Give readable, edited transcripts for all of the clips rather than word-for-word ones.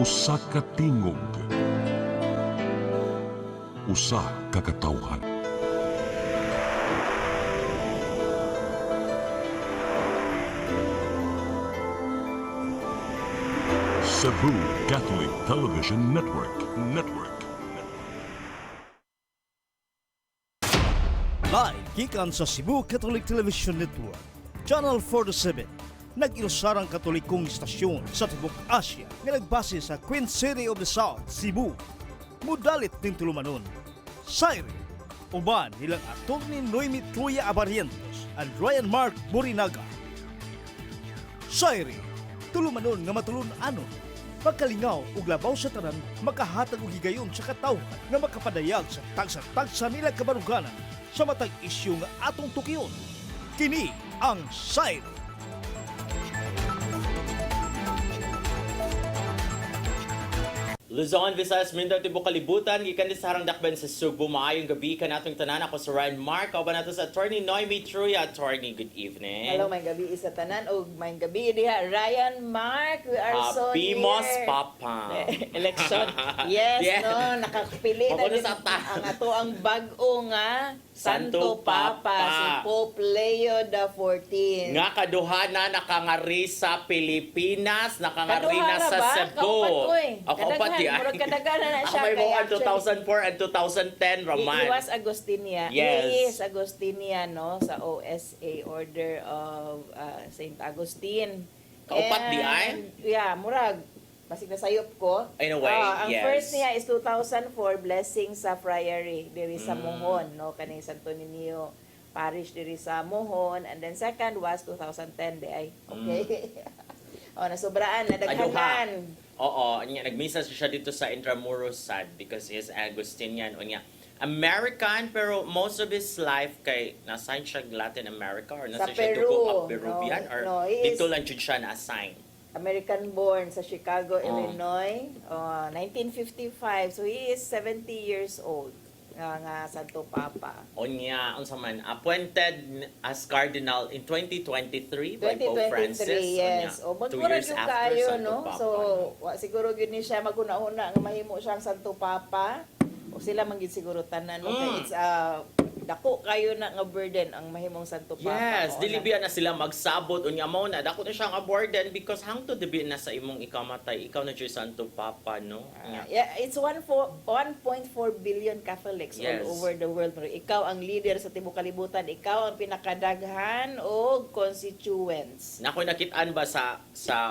Usa ka tingog, usa ka katawhan. Cebu Catholic Television Network. Live gikan sa Cebu Catholic Television Network, Channel 47, nag-ilusarang katolikong istasyon sa Tibok Asia nga nagbase sa Queen City of the South, Cebu. Mudalit din tulumanon, Sairi, uban nilang Atty. Noemi Truya Abarientos and Ryan Mark Borinaga. Sairi, tulumanon nga matulun-anon, pagkalingaw ug labaw sa tanan, makahatag og higayon sa katawhan nga makapadayag sa tagsa-tagsa nila kabaruganan sa matag isyu nga atong tukiyon. Kini ang Sairi. Luzon, Visayas, Mindanao, Tibok Kalibutan, gikan din sa harang dakben sa Subo. Maayong gabi ka natong tanan. Ako sa Ryan Mark. Kauban nato sa Atty. Noemi Truya. Attorney, good evening. Hello, may gabi isa tanan o may gabi diha Ryan Mark. We are so Pimos near Papa. election. Yes, Yes. no, nakapili na Ako na din sa ta. ang ato ang bag-o nga Santo Santo Papa, Papa. si Pope Leo XIV. Nga kaduha na nakangari sa Pilipinas, nakangari na Kaduha sa ra ba? Cebu. Kaupat, oy. Ako pa di ay. Murag kadaghanan na siya. Ako may Kaya buwan actually, 2004 and 2010, Raman. He was Agustinian. Yes. He is Agustinian, no, sa OSA, Order of Saint Augustine. Kaupat di ay? Yeah, murag. Basig na sayop ko. In a way, Ang yes. first niya is 2004, Blessing sa Friary, diri sa Mm. Mohon, no, kaning Santo Niño Parish diri sa Mohon. And then second was 2010, di ay. Okay. Nasubraan, nadaghanan. Oo, nagmisa siya dito sa Intramuros sad because he is Agustinian. O niya, American, pero most of his life kay nasign siya Latin America or nasa Sa siya Peru. dugong Peruvian or No, he is dito lang jud siya na-assign. American born sa Chicago, Oh. Illinois, 1955. So he is 70 years old nga Santo Papa. O niya, unsa man, appointed as cardinal in 2023 by Pope 2023, Francis. yes. O niya, 2 magmura years yung after kayo, Santo no? Papa. So, siguro yun ni siya maguna-una nga mahimo siyang Santo Papa. O sila manggid siguro tanan mo. Kaya it's dako kayo na nga burden ang mahimong Santo Papa. Yes, O, dili biya na sila magsabot unya mo na dako na siya nga burden because hangtod dibi na sa imong ikamatay ikaw na jud Santo Papa no. Yeah, it's 1.4 billion Catholics Yes. all over the world. Pero ikaw ang leader sa tibuok kalibutan, ikaw ang pinakadaghan o constituents. Nakoy nakitaan ba sa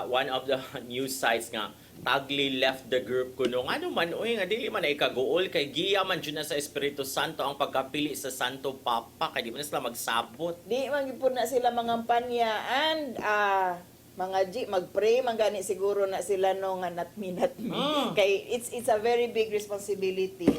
one of the news sites nga Tagli left the group kuno ano man uy nga dili man na ikaguol kay giya man jud na sa Espiritu Santo ang pagkapili sa Santo Papa kay di man na sila magsabot. Di man gyud na sila mangampanya and mga magpray man gani siguro na sila no nga not me. Kay it's a very big responsibility.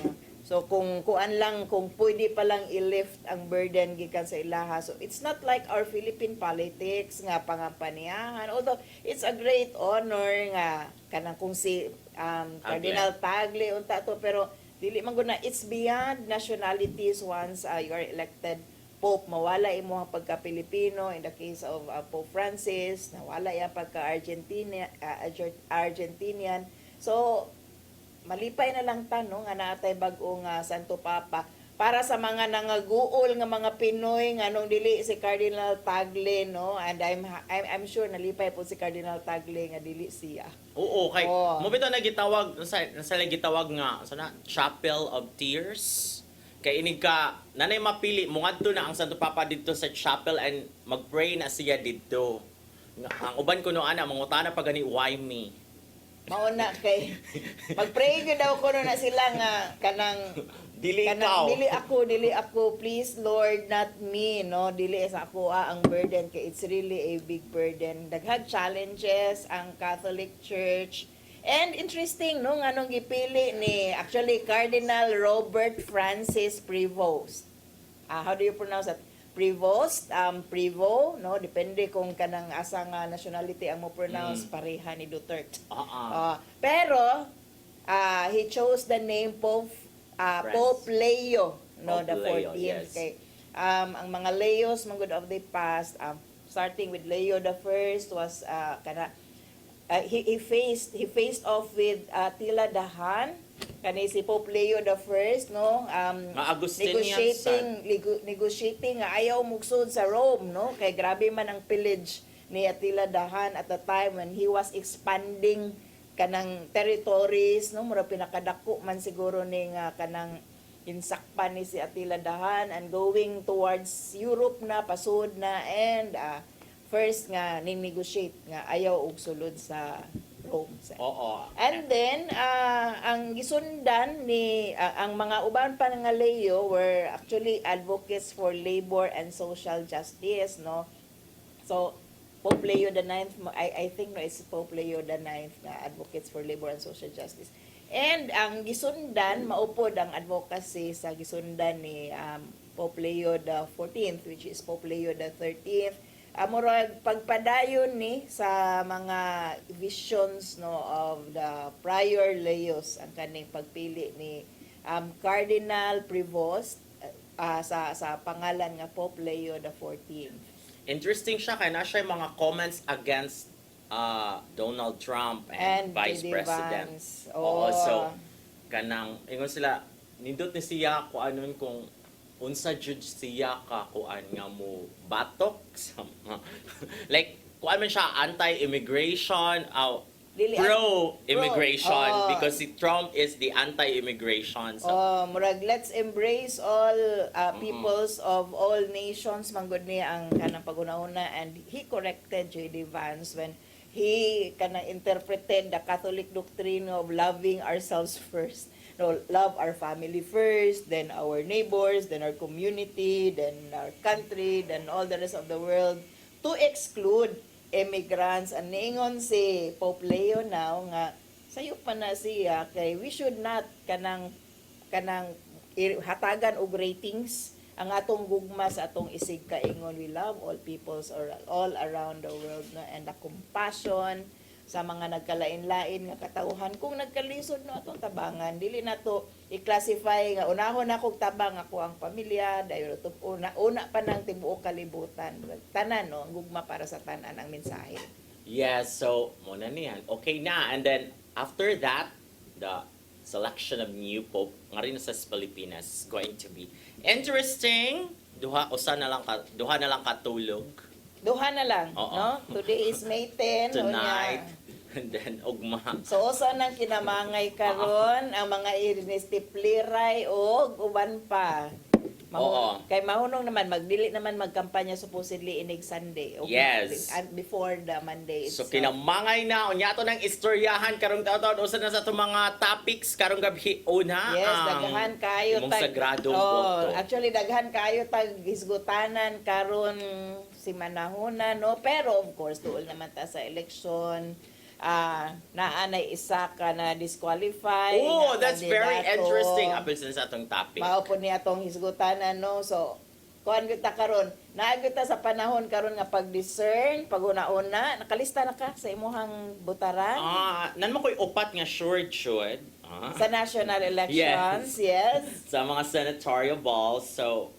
So kung kuan lang kung pwede pa lang i-lift ang burden gikan sa ilaha. So it's not like our Philippine politics nga pangampaniyahan. Although it's a great honor nga kanang kung si Cardinal Tagle unta to, pero dili man gud na it's beyond nationalities once you are elected Pope. Mawala imo ang pagka-Pilipino in the case of Pope Francis, nawala ya pagka-Argentinian. So malipay na lang tanong nga naatay bag-o nga Santo Papa para sa mga nangaguol nga mga Pinoy nga nung dili si Cardinal Tagle, no, and I'm sure nalipay po si Cardinal Tagle nga dili siya. Oo kay Oo. mo bitaw na gitawag sa gitawag nga sana Chapel of Tears. Kay inig ka nanay mapili mo ngadto na ang Santo Papa dito sa chapel and magpray na siya dito. Ang uban ko no ana mangutana pa gani why me. Mauna kay magpray gyud daw ko na sila nga kanang Dili ikaw. dili ako, please Lord, not me, no, dili sa ako ang burden kay it's really a big burden. Daghang challenges ang Catholic Church. And interesting, no, nga nung gipili ni actually Cardinal Robert Francis Prevost. How do you pronounce that? Prevost, Prevo, no, depende kung kanang asa nga nationality ang mo pronounce, pareha ni Duterte. Pero he chose the name Pope Leo, no, Pope the Leo, 14th. yes. Kay ang mga Leos man good of the past, starting with Leo the First was he faced off with Attila Dahan, kani si Pope Leo the First, no, Mga Agustinians, negotiating nga ayaw mugsod sa Rome, no, kay grabe man ang pillage ni Attila Dahan at the time when he was expanding kanang territories, no, mura pinakadako man siguro ning kanang insakpan ni si Attila Dahan and going towards Europe na, pasud na, and first nga ni-negotiate nga ayaw og sulod sa Rome. Oo. And then, ang gisundan ni, ang mga uban pa nga Leo were actually advocates for labor and social justice, no? So, Pope Leo the Ninth, I think no, it's Pope Leo the Ninth nga advocates for labor and social justice. And ang gisundan, maupod ang advocacy sa gisundan ni Pope Leo the 14th, which is Pope Leo the 13th. Murag pagpadayon ni sa mga visions, no, of the prior Leos, ang kaning pagpili ni Cardinal Prevost sa pangalan nga Pope Leo the 14th. Interesting siya kaya na siya yung mga comments against Donald Trump and Vice J.D. President. Vance. Oo, so kanang ingon sila nindot ni siya ko anon kung unsa jud siya ka kuan nga mo batok sa like kuan man siya anti-immigration pro-immigration because si Trump is the anti-immigration. So, murag let's embrace all peoples of all nations manggod niya ang kanang pag-una-una, and he corrected J.D. Vance when he kanang interpreted the Catholic doctrine of loving ourselves first. No, love our family first, then our neighbors, then our community, then our country, then all the rest of the world, to exclude immigrants. And niingon si Pope Leo now nga sayo pa na siya kay we should not kanang hatagan og ratings ang atong gugma sa atong isig kaingon. We love all peoples or all around the world, no? And the compassion sa mga nagkalain-lain nga katawhan, kung nagkalisod no atong tabangan, dili na to i-classify nga unahon akong tabang ako ang pamilya dayon to una pa nang tibuok kalibutan, tanan no, gugma para sa tanan ang mensahe. yes, so muna niyan. Okay na, and then after that, the selection of new pope nga rin sa Pilipinas is going to be interesting. Duha na lang katulog. Duha na lang, Oo. no? Today is May 10. Tonight. And then ugma. So, usa nang kinamangay karon ang mga irinistipliray o uban pa. Oo. Kay mahunong naman, magdili naman magkampanya supposedly inig Sunday. Okay? Yes. And before the Monday. So kinamangay na unya to ng istoryahan karong taon usa na sa to mga topics karong gabi una. Yes, daghan kayo imong sagradong boto. Actually daghan kayo tag hisgutanan karon si manahuna, no, pero of course tuol naman ta sa election. Naanay isa ka na disqualify. Oh, nga that's very kandidato. interesting apil sa atong topic. Mao po niya atong hisgutanan, no. So kuan gyud ta karon, naagyo ta sa panahon karon nga pag-discern, pag-una-una, nakalista na ka sa imuhang butaran Nan mo ko'y upat nga should. sa national elections. Yes. Sa mga senatorial balls. So,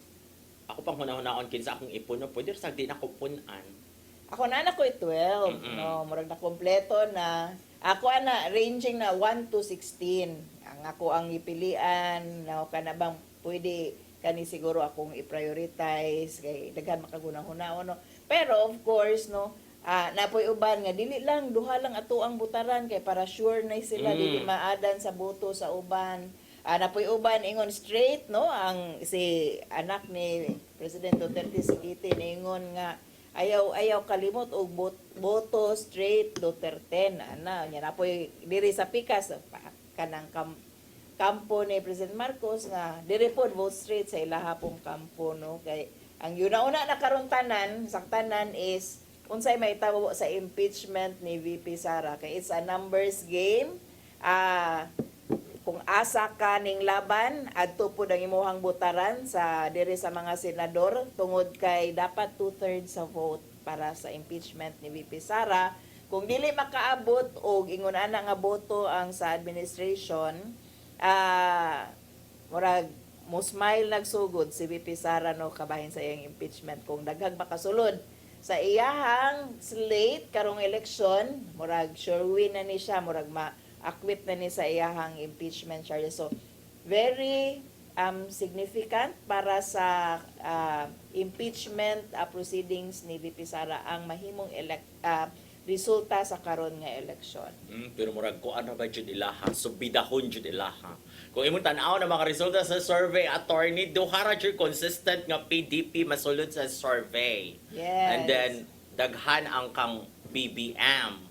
ako pang hunahunahon kinsa akong ipon, no, pwede sa di na ko punan. Ako na ko'y 12. No, murag na kompleto na. Ako ana ranging na 1 to 16. Ang ako ang ipilian, na kana bang pwede kani siguro akong i-prioritize kay daghan makagunahuna no. Pero of course no, napoy uban nga dili lang duha lang ato ang butaran kay para sure na sila dili maadan sa boto sa uban. Napoy uban ingon straight no, ang si anak ni President Duterte si Kitty ingon nga ayaw kalimot og boto straight Duterte na nya napoy diri sa pikas kanang kampo ni President Marcos nga diri pod vote straight sa ilaha pong kampo no, kay ang yuna-una na karon tanan saktanan is unsay mahitabo sa impeachment ni VP Sara kay it's a numbers game. Kung asa ka ning laban adto pod ang imong butaran sa diri sa mga senador tungod kay dapat 2/3 sa vote para sa impeachment ni VP Sara. Kung dili makaabot og ingon ana nga boto ang sa administration, murag mo smile nagsugod si VP Sara no kabahin sa iyang impeachment kung daghang makasulod sa iyahang slate karong eleksyon, murag sure win na ni siya, murag ma-acquit na ni sa iyahang impeachment charges. So, very significant para sa impeachment proceedings ni VP Sara ang mahimong resulta sa karon nga eleksyon. Pero murag ko ano ba jud ilaha, subidahon jud ilaha. Kung imong tan-aw na mga resulta sa survey, attorney, duha ra jud consistent nga PDP masulod sa survey. Yes. And then daghan ang kang BBM.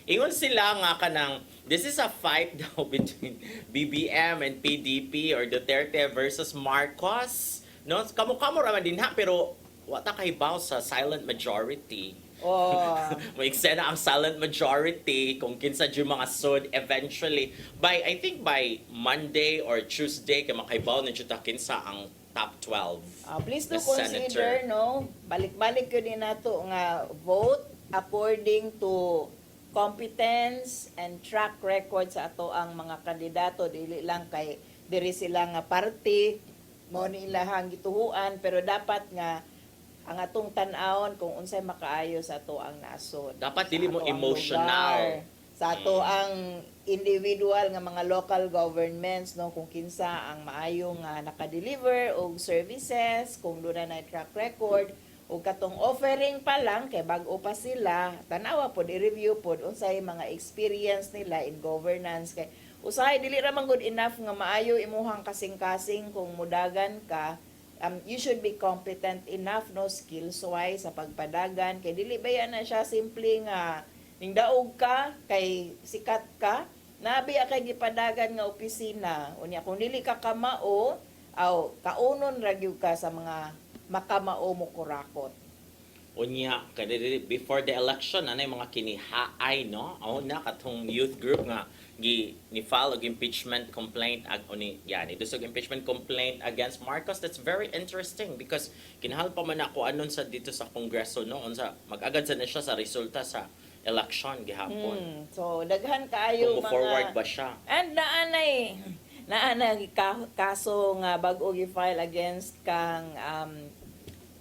Ingon sila nga kanang this is a fight daw between BBM and PDP or Duterte versus Marcos. No, kamo-kamo ra man din ha, pero wata kahibaw sa silent majority. Oh. May eksena ang silent majority kung kinsa jud mga sud eventually by I think by Monday or Tuesday kay makahibaw na jud ta kinsa ang top 12. Please do The consider, senator. no, balik-balik ko din nato nga vote according to competence and track record sa ato ang mga kandidato, dili lang kay diri sila nga party mo ni ilahang gituhuan, pero dapat nga ang atong tan-awon kung unsay makaayo sa ato ang nasod. Dapat Sa dili mo ato ang emotional. lugar, sa ato ang individual nga mga local governments, no, kung kinsa ang maayo nga naka-deliver og services, kung doon na track record, o katong offering pa lang kay bag-o pa sila, tanawa pod i-review pod unsay mga experience nila in governance, kay usahay dili ra man good enough nga maayo imuhang kasing-kasing kung mudagan ka. You should be competent enough, no, skills wise sa pagpadagan, kay dili ba yan na siya simple nga ningdaog ka kay sikat ka, nabi kay gipadagan nga opisina unya kung dili ka kamao aw kaunon ra gyud ka sa mga makamao mo kurakot. Unya kadiri before the election anay mga kinihaay no. Na katong youth group nga ni file og impeachment complaint idusog impeachment complaint against Marcos. That's very interesting because kinahal pa man ako anon sa dito sa Kongreso no unsa mag-agad sa na siya sa resulta sa election gihapon. So daghan kaayo Kung mga forward ba siya? and naanay kaso nga bag-o gi-file against kang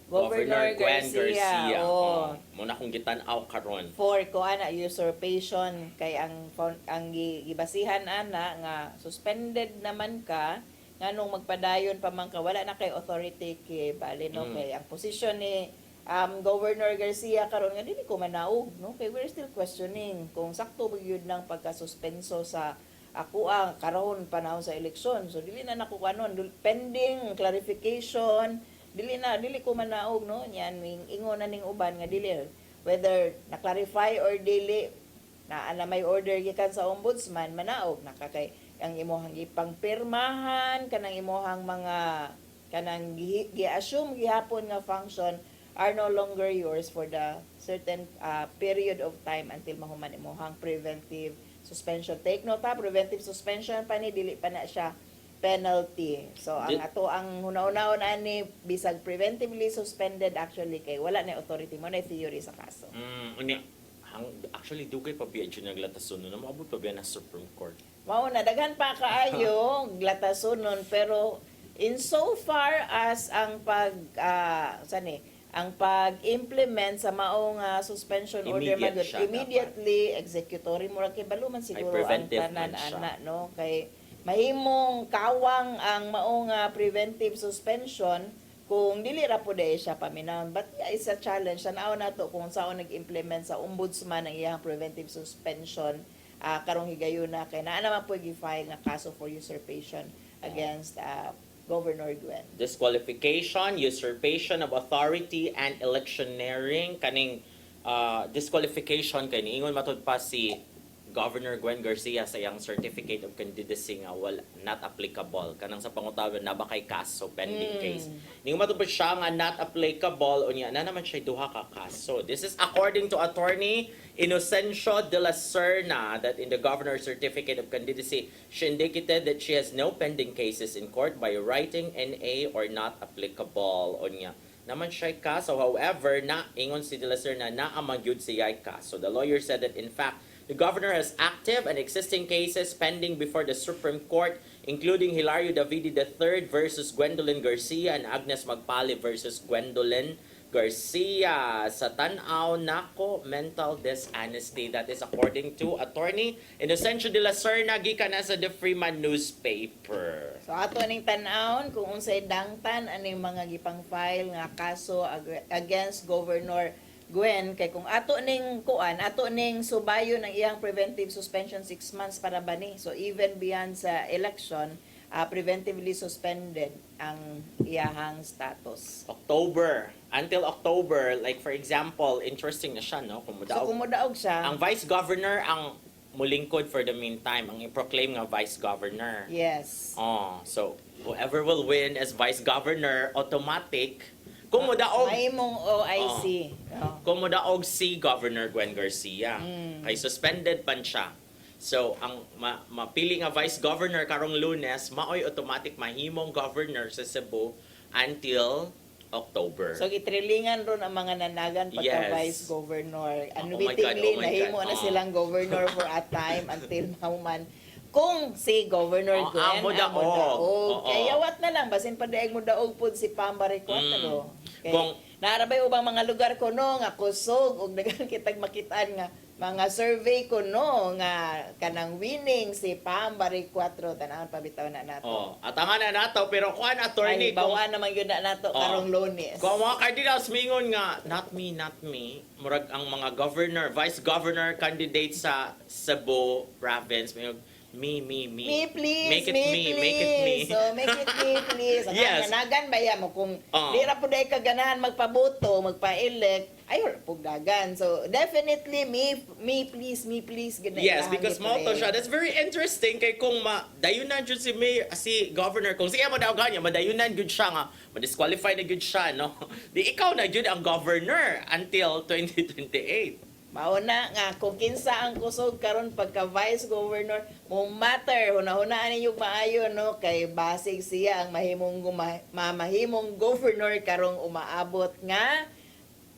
Governor Garcia. Oh. Muna kong gitan-aw karon. For ko ana usurpation kay ang gibasihan ana nga suspended naman ka nganong magpadayon pa man ka wala na kay authority kay bali no kay ang posisyon ni Governor Garcia karon nga dili ko manaog no kay we're still questioning kung sakto ba gyud nang pagkasuspenso sa ako ang karon panahon sa eleksyon. So dili na nako kanon pending clarification, dili ko manaog no yan ingon na ning uban nga dili whether na clarify or dili na may order gikan sa ombudsman manaog nakakay ang imuhang ipangpirmahan kanang imuhang mga kanang gi-assume gihapon nga function are no longer yours for the certain period of time until mahuman imuhang preventive suspension. Take note ha, preventive suspension pa ni dili pa na siya penalty. So ang ato ang hunaw-hunaw ani bisag preventively suspended actually kay wala na authority mo na theory sa kaso. Actually dugay pa biya jud naglatason na maabot pa biya na Supreme Court. Mao na daghan pa kaayo glatasonon pero in so far as ang ang pag-implement sa maong suspension order Immediate siya immediately executory mo kay baluman siguro ang preventive tanan man siya. ana no kay mahimong kawang ang maong preventive suspension kung dili ra pud siya paminaw, but it's a challenge tanaw nato kung saan nag-implement sa ombudsman ang iyang preventive suspension karong higayuna kay naa naman po gi-file nga kaso for usurpation against Governor Gwen. Disqualification, usurpation of authority, and electioneering. Kaning disqualification kay niingon matud pa si Governor Gwen Garcia sa iyang certificate of candidacy nga not applicable kanang sa pangutawan na ba kay kaso pending case. Niingon matud pa siya nga not applicable unya na naman siya duha ka kaso. This is according to attorney Inocencio de la Serna that in the governor's certificate of candidacy, she indicated that she has no pending cases in court by writing NA or not applicable. Unya naman siya kaso. However, na ingon si de la Serna na amagyud siya kaso. The lawyer said that in fact, the governor has active and existing cases pending before the Supreme Court, including Hilario Davidi III versus Gwendolyn Garcia and Agnes Magpali versus Gwendolyn Garcia sa tanaw nako mental dishonesty. That is according to Attorney Inocencio de la Serna gikan na sa The Freeman newspaper. So ato ning tan-awon kung unsay dangtan aning mga gipang file nga kaso against Governor Gwen kay kung ato ning subayo ng iyang preventive suspension 6 months para bani. So even beyond sa election, preventively suspended ang iyahang status. Until October, like for example, interesting na siya, no? So kung mudaog siya, Ang Vice Governor ang mulingkod for the meantime, ang i-proclaim nga Vice Governor. yes. So whoever will win as Vice Governor, automatic, kung mudaog, Mahimong OIC. kung mudaog si Governor Gwen Garcia, ay suspended pan siya. So, ang mapili nga Vice Governor karong Lunes, maoy automatic mahimong Governor sa Cebu until October. So gitrilingan ron ang mga nanagan pagka Yes. Vice Governor. Oh my God, Unwittingly, oh my nahimo God. na silang governor for a time until mauman. Kung si Governor Gwen amo daog. Oo. kaya wat na lang, basin pa daig mo daog pud si Pambari Cuatro. Kung- Naarabay ubang mga lugar ko no, nga kusog, ug dagan kitag makitaan nga mga survey ko no, nga kanang winning si Pambari Cuatro, tanawon pabitaw na nato. Atangan na nato, pero kuan Ay, attorney, bawa naman yun na nato karong Lunes. Kung ang mga cardinals mingon nga, not me, murag ang mga governor, vice governor candidate sa Cebu province, mingon, me. Me, please. Make it me, me, please. make it me. So, make it me, please. Ang Yes. Nanagan ba yan mo? Kung Oo. di ra po dahil kaganahan magpaboto, magpa-elect, ay, wala po dagan. So, definitely, me, please. Yes, because motto siya. That's very interesting kay kung dayunan jud si Mayor, si Governor, kung siya mo daw ganyan, madayunan jud siya nga, ma-disqualify na jud siya, no? Di ikaw na jud ang governor until 2028. Mauna nga, kung kinsa ang kusog karon pagka vice governor, mo matter, hunahunaan ninyo maayo, no? Kay basig siya ang mahimong governor karong umaabot nga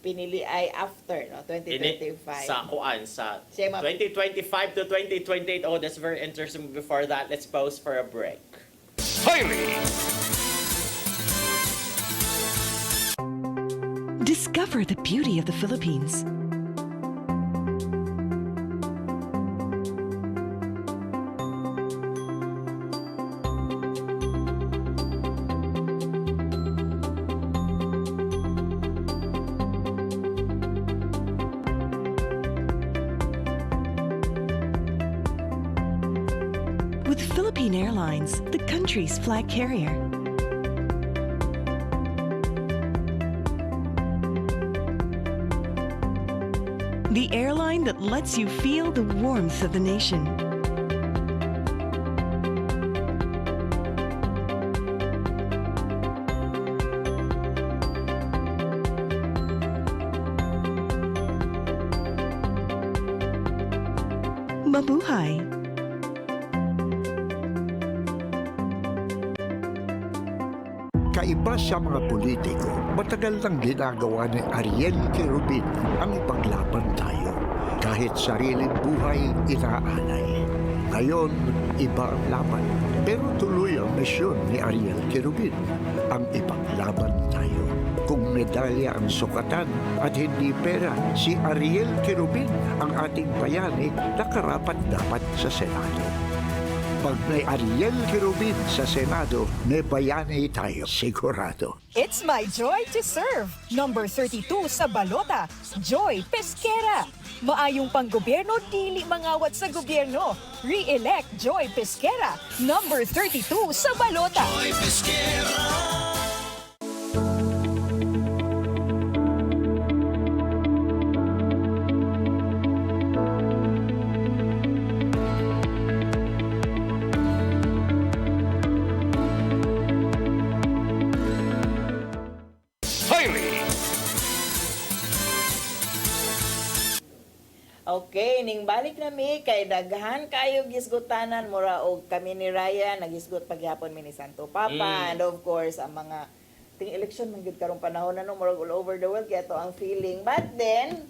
pinili ay after, no? 2025. Sa kuan, sa Siya 2025 to 2028. Oh, that's very interesting. Before that, let's pause for a break. Discover the beauty of the Philippines. With Philippine Airlines, the country's flag carrier. The airline that lets you feel the warmth of the nation. Mabuhay! Kaiba sa mga politiko, matagal nang ginagawa ni Ariel Querubin ang ipaglaban tayo. Kahit sariling buhay inaalay. Ngayon, iba ang laban. Pero tuloy ang misyon ni Ariel Querubin, ang ipaglaban tayo. Kung medalya ang sukatan at hindi pera, si Ariel Querubin ang ating bayani na karapat dapat sa Senado. Pag may Ariel Querubin sa Senado, may bayani tayo sigurado. It's my joy to serve. Number 32 sa balota, Joy Pesquera. Maayong panggobyerno, dili mangawat sa gobyerno. Re-elect Joy Pesquera. Number 32 sa balota. Joy Okay, ning balik na mi kay daghan kayo gisgutanan mura og kami ni Ryan nagisgot pagyapon mi ni Santo Papa and of course ang mga ting election man gid karong panahon na no murag all over the world kaya to ang feeling. But then,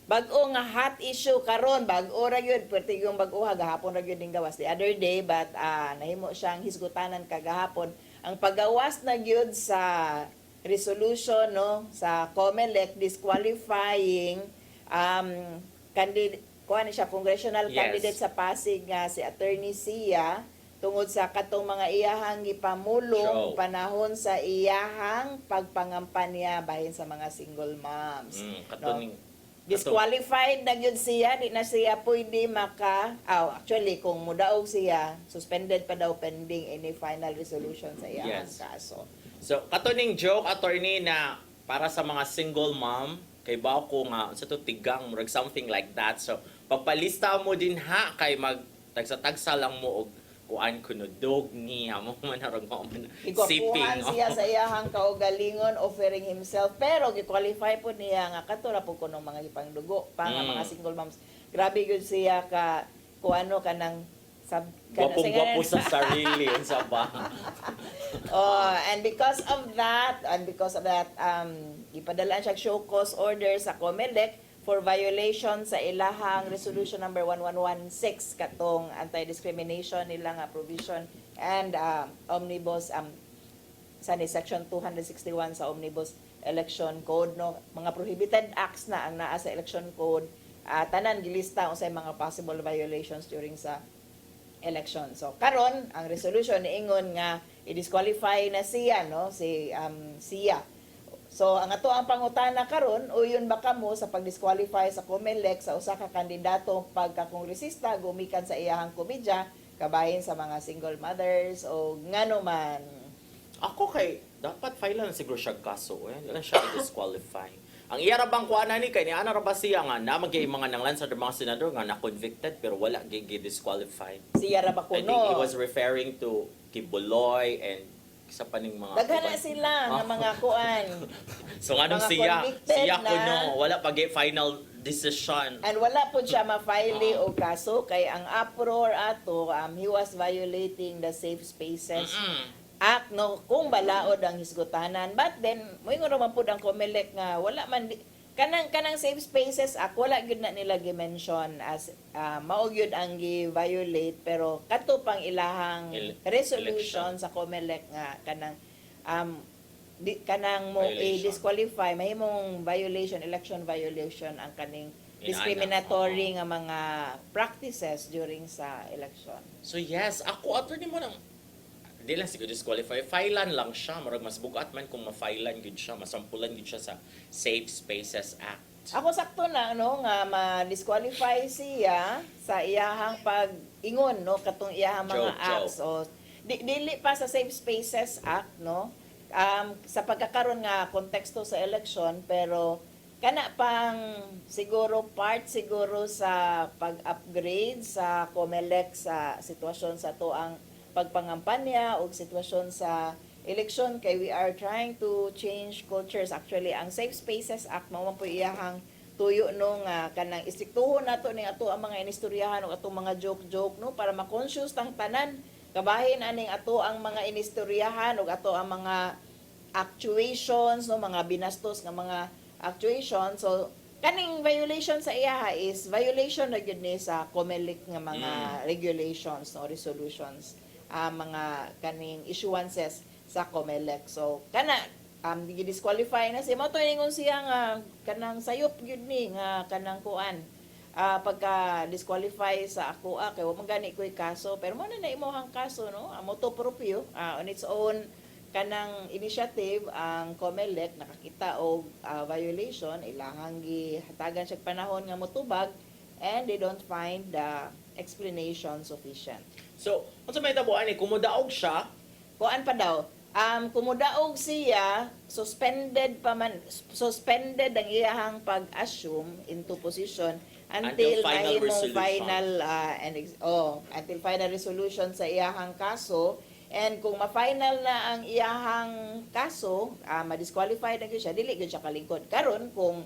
bag-o nga hot issue karon, bag-o ra gyud perti yung bag-o gahapon ra gyud ning gawas the other day but nahimo siyang hisgutanan kagahapon ang paggawas na gyud sa resolution no sa COMELEC disqualifying kuha siya congressional Yes. candidate sa Pasig nga si Attorney Sia tungod sa katong mga iyahang gipamulong Sure. panahon sa iyahang pagpangampanya bahin sa mga single moms. Katuning Disqualified na gyud siya, di na siya pwede actually kung mudaog siya, suspended pa daw pending any final resolution sa iyang Yes. kaso. So, katuning joke, attorney, na para sa mga single mom, kay bao ko nga, sa to tigang, murag something like that. So, pagpalista mo din ha, kay tagsa-tagsa lang mo og kuan kuno dog niya mo manarag mo Iguapuhan siya sa iyahang kaugalingon, offering himself, pero gi-qualify po niya nga katura po kuno mga ipangdugo pa nga mga single moms. Grabe gyud siya ka kuano kanang Gwapong-gwapo sa sarili sa ba. and because of that, ipadalaan siya show cause order sa COMELEC for violation sa ilahang resolution number 1116 katong anti-discrimination nila nga provision and omnibus sa ni section 261 sa omnibus election code no, mga prohibited acts na ang naa sa election code, tanan gilista unsay mga possible violations during sa election. So karon ang resolution niingon nga i-disqualify na siya no si Sia. So ang ato ang pangutana karon, uyon ba kamo sa pag-disqualify sa COMELEC sa usa ka kandidato pagka-kongresista gumikan sa iyahang komedya kabahin sa mga single mothers o ngano man? Ako kay, dapat file na siguro siya kaso. Wala siya i-disqualify. Ang iya ra bang kuana ni kay ni ana ra ba siya nga na magay mga nanglan sa mga senador nga na convicted pero wala disqualified. Siya ra ba I think he kuno? was referring to Kibuloy and sa paning mga Daghana iban. sila nga mga kuan. So nga nung mga siya convicted na. kuno wala pa final decision. And wala po siya ma-file o kaso kay ang uproar ato he was violating the Safe Spaces Act no kung balaod ang hisgutanan, but then moingon naman pud ang COMELEC nga wala man kanang Safe Spaces Act wala gyud na nila gi-mention as mao gyud ang gi-violate, pero kadto pang ilahang resolution sa COMELEC nga kanang mo Violation. i-disqualify mahimong election violation ang kaning discriminatory nga mga practices during sa election. So yes, ako attorney mo nang di lang siguro disqualify. Filean lang siya. Marag mas bugat man kung ma-filean gud siya, masampulan gud siya sa Safe Spaces Act. Ako sakto na nga ma-disqualify siya sa iyahang pag-ingon no katong iyahang mga Joke. acts. So dili pa sa Safe Spaces Act no. Sa pagkakaroon nga konteksto sa election, pero kana pang siguro part siguro sa pag-upgrade sa COMELEC sa sitwasyon sa to ang pagpangampanya o sitwasyon sa election, kay we are trying to change cultures. Actually, ang Safe Spaces Act mao man po iyahang tuyo no nga kanang istriktuhon nato ning ato ang mga inistoryahan o atong mga joke no para ma-conscious tang tanan kabahin aning ato ang mga inistoryahan o ato ang mga actuations no, mga binastos nga mga actuations. So kaning violation sa iyaha is violation na gyud ni sa COMELEC nga mga regulations no resolutions, mga kaning issuances sa COMELEC. So kana disqualify na siya. Mao to ningon siya nga kanang sayop gyud ni nga kanang kuan pagka disqualify sa ako kay wa man gani ko'y kaso, pero mo na imong kaso no amo to proprio on its own kanang initiative ang COMELEC nakakita og violation, ilangang gihatagan siya panahon nga motubag and they don't find the explanation sufficient. So, unsa may tabuan ni kumudaog siya? Kuan pa daw, kumudaog siya, suspended ang iyahang pag-assume into position until final mahimong resolution. until final resolution sa iyahang kaso. And kung ma-final na ang iyahang kaso, ma-disqualify na gyud siya, dili gyud siya kalingkod. Karon kung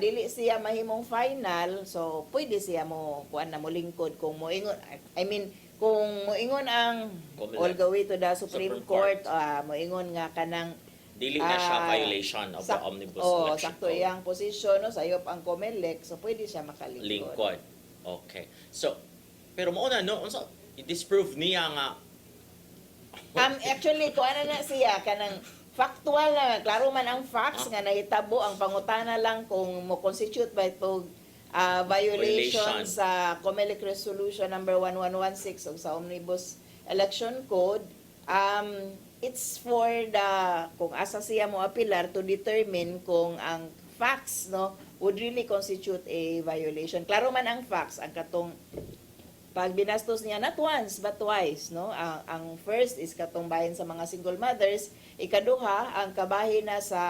dili siya mahimong final, so pwede siya mo kuan na mo lingkod kung moingon, kung moingon ang COMELEC. all the way to the Supreme Supreme Court, Court. moingon nga kanang Dili na siya violation of the Omnibus Election sakto Code. iyang posisyon no sayop ang COMELEC, so pwede siya makalingkod. Lingkod. Okay. So, pero mo na no, i-disprove niya nga Actually, kung ano na siya, kanang factual na, klaro man ang facts nga nahitabo ang pangutana lang kung mo constitute ba ito violation Violation. sa COMELEC Resolution number 1116 o sa Omnibus Election Code. It's for the kung asa siya mo apilar to determine kung ang facts no would really constitute a violation. Klaro man ang facts, ang katong pag binastos niya not once but twice, no? Ang first is katong bahin sa mga single mothers, ikaduha ang kabahin na sa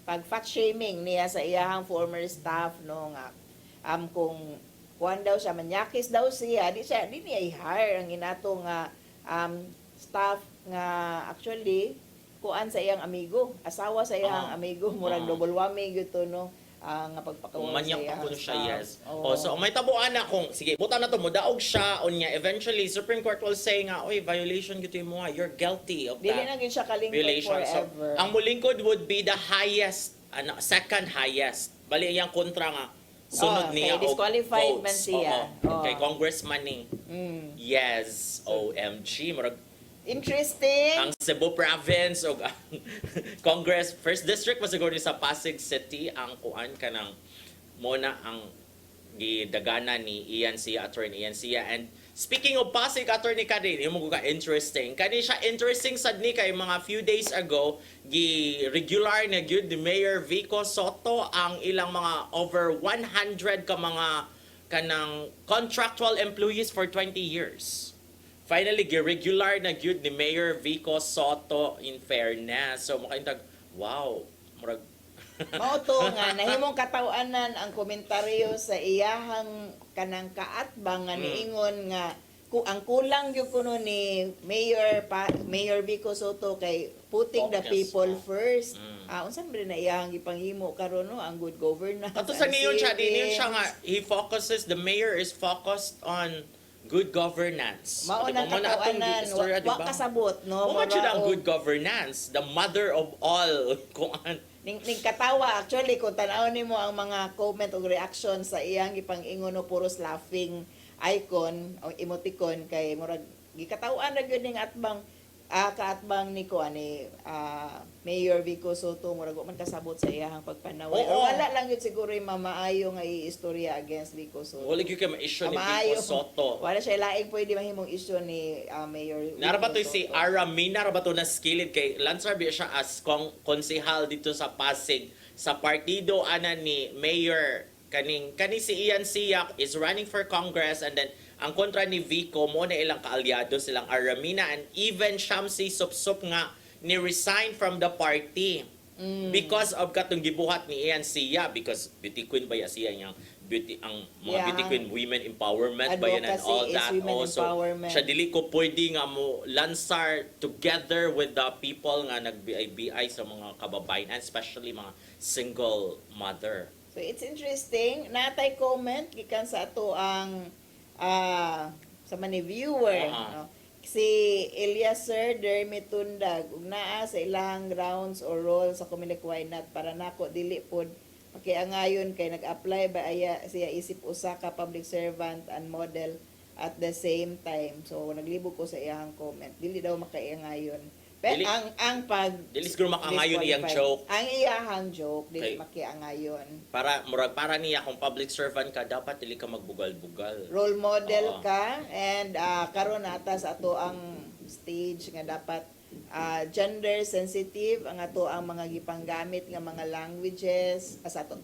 pag fat shaming niya sa iyahang former staff, no, nga kung kuan daw siya, manyakis daw siya, di niya i-hire ang inato nga staff nga actually kuan sa iyang amigo, asawa sa iyang amigo, murag double whammy gyud no, nga pagpakawala sa Manyak iyang pa ko siya, staff. yes. Oo. So, may tabuan na kung, sige, buta na to, mudaog siya, o niya, eventually, Supreme Court will say nga, oy, violation gito mo, you're guilty of Dili that na gyud siya kalingkod violation. So, forever. ang mulingkod would be the highest, second highest. Bali, iyang kontra nga, sunod niya kay disqualified votes. man siya. Oo. Kay congressman ni. Mm. Yes, OMG. Murag, Interesting. ang Cebu province o ang Congress first district was siguro sa Pasig City ang kuan kanang mona ang gidagana ni Ian Sia, attorney Ian Sia. And speaking of Pasig, attorney Karin, imo ka interesting. Kani siya interesting sad ni kay mga few days ago gi-regular na gyud ni Mayor Vico Soto ang ilang mga over 100 ka mga kanang contractual employees for 20 years. Finally, gi-regular na gyud ni Mayor Vico Soto in fairness. So, makaintag, wow, murag, Mao to nga nahimong katawanan ang komentaryo sa iyahang kanang kaatbang nga niingon nga ang kulang gyud kuno ni Mayor Vico Soto kay putting the Focus, people oh. first. Unsa man na iyahang gipanghimo karon no ang good governance. ato sa ang niyon siya, savings. niyon siya nga, the mayor is focused on good governance. Mao Di ba, nang mo na atong katawanan istorya, di wa ba? kasabot no. Mo man siya ang Mura good governance, the mother of all. Kung ning katawa actually kung tan-aw nimo ang mga comment o reaction sa iyang gipang-ingon no puros laughing icon o emoticon kay murag gikatawan ra gyud ning atbang kaatbang ni ko ani Mayor Vico Soto murag wa man kasabot sa iyang pagpanaway Oo. or wala lang gyud siguro yung mamaayo nga iistorya against Vico Soto. wala gyud kay ma-issue ni Maayo. Vico Soto. Wala siya laing pwede mahimong issue ni Mayor Vico Narabato si Soto. Aramina, narabato na skilled kay Lancer Bia siya as konsehal dito sa Pasig sa partido ana ni Mayor kani si Ian Siak is running for Congress, and then ang kontra ni Vico mo na ilang kaalyado silang Aramina and even Shamsi Supsup nga ni resign from the party because of katong gibuhat ni Ian Sia, because beauty queen ba ya siya yang ang mga Yeah. beauty queen women empowerment ba yan and Advocacy all is that women also empowerment. siya dili ko pwede nga mo lansar together with the people nga nag-BI sa mga kababayan and especially mga single mother. So it's interesting. Natay comment gikan sa ato ang sa mani viewer. No? Si Eliaser Dermitundag ug naa sa ilang grounds or role sa Comelec Why Not para nako dili pod makiangayon kay nag-apply ba aya siya isip usa ka public servant and model at the same time. So naglibog ko sa iyang comment. Dili daw makaiangayon. Pero Dili- ang pag Dili siguro makaangayon iyang joke. Ang iyahang joke dili Okay. makiangayon. Para niya kung public servant ka dapat dili ka magbugal-bugal. Role model Oo. ka and karon ata sa ato ang stage nga dapat gender sensitive ang ato ang mga gipanggamit nga mga languages sa ato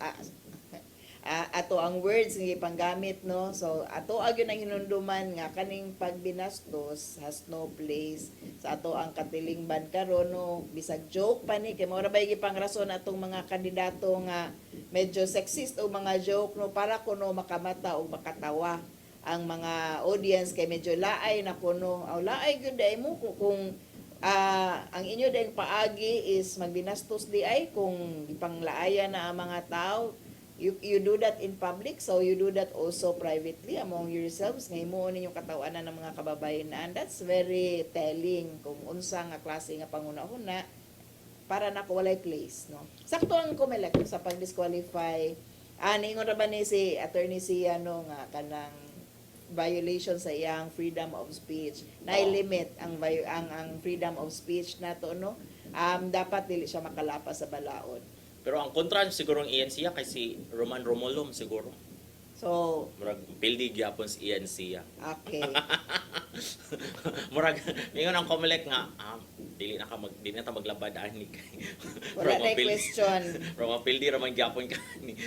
ato ang words nga gipanggamit no, so ato agyon ang hinunduman nga kaning pagbinastos has no place sa ato ang katilingban karon no, bisag joke pa ni kay mao ra bay gipangrason atong mga kandidato nga medyo sexist o mga joke no para kuno makamata o makatawa ang mga audience kay medyo laay na kuno aw laay gyud ay mo kung ang inyo ding paagi is magbinastos di ay kung ipanglaaya na ang mga tao. You do that in public, so you do that also privately among yourselves. Ngay mo ninyong katawanan ng mga kababayan, and that's very telling kung unsa nga klase nga panguna-una para nako walay place, no. Sakto ang Comelec sa pag-disqualify. Ningon ra ba ni si attorney siya no nga kanang violation sa iyang freedom of speech. Na limit ang freedom of speech nato no. dapat dili siya makalapas sa balaod. Pero ang kontra siguro ng ENC kay si Roman Romulum siguro. So, Murag pildi gyapon si ENC. okay. Murag ingon ang Comelec nga dili na ta maglabad ani kay. Wala na question. Pero pildi ra man gyapon ka ni.